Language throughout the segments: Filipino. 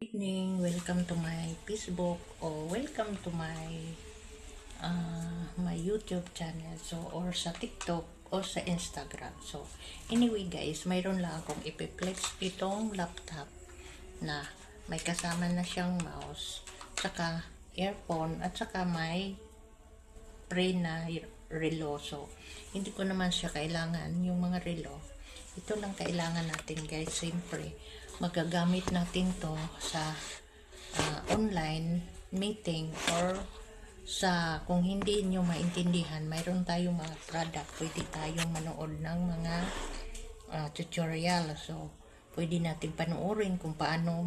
Evening, welcome to my Facebook or welcome to my YouTube channel or sa TikTok o sa Instagram. So anyway guys, mayroon lang akong ipiplex itong laptop na may kasama na siyang mouse, saka earphone at saka may pre na relo. So hindi ko naman siya kailangan yung mga relo. Ito lang kailangan natin guys. Siyempre magagamit natin to sa online meeting or sa kung hindi nyo maintindihan, mayroon tayong mga product, pwede tayong manood ng mga tutorial. So pwede natin panoorin kung paano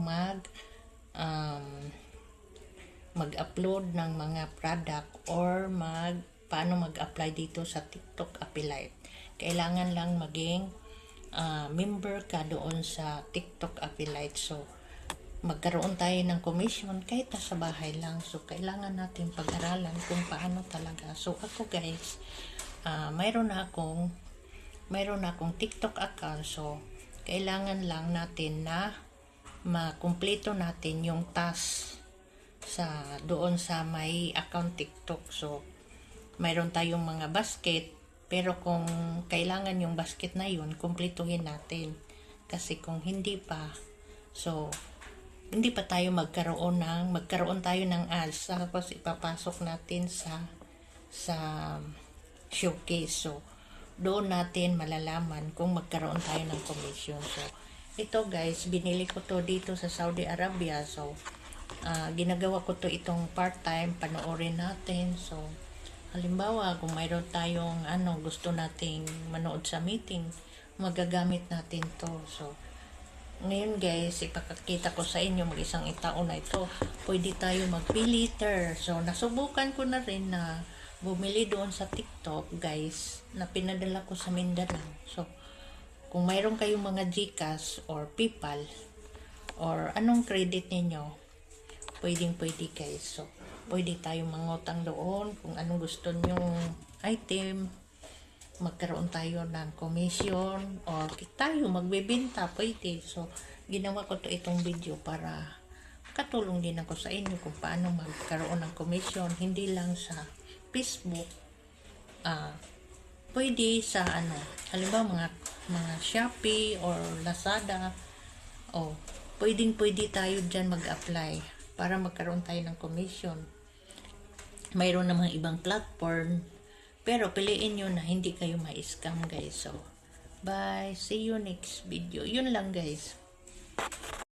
mag-upload ng mga product or paano mag-apply dito sa TikTok affiliate. Kailangan lang maging member ka doon sa TikTok affiliate. So magkaroon tayo ng commission kahit sa bahay lang. So kailangan natin pag-aralan kung paano talaga. So ako guys, mayroon na akong TikTok account. So kailangan lang natin na makumpleto natin yung task doon sa may account TikTok. So mayroon tayong mga basket, pero kung kailangan yung basket na yun, kumpletuhin natin. Kasi kung hindi pa, so hindi pa tayo magkaroon tayo ng ads. Tapos ipapasok natin sa showcase. So doon natin malalaman kung magkaroon tayo ng commission. So ito guys, binili ko to dito sa Saudi Arabia. So ginagawa ko to itong part-time, panoorin natin. So halimbawa, kung mayroon tayong gusto nating manood sa meeting, magagamit natin to. So ngayon guys, ipakakita ko sa inyo mag-isang taon na ito. Pwede tayo mag-pay-later. So nasubukan ko na rin na bumili doon sa TikTok guys, na pinadala ko sa Mindanao. So kung mayroon kayong mga GCash or PayPal or anong credit ninyo, pwede guys. So pwede tayong mangutang doon kung anong gusto nyong item, magkaroon tayo ng commission, or tayo magbebenta, pwede. So ginawa ko to itong video para katulong din ako sa inyo kung paano magkaroon ng commission, hindi lang sa Facebook, pwede sa halimbawa mga Shopee or Lazada. Pwede tayo dyan mag-apply para magkaroon tayo ng commission. Mayroon namang ibang platform, pero piliin nyo na hindi kayo ma-scam guys. So bye, see you next video. Yun lang guys.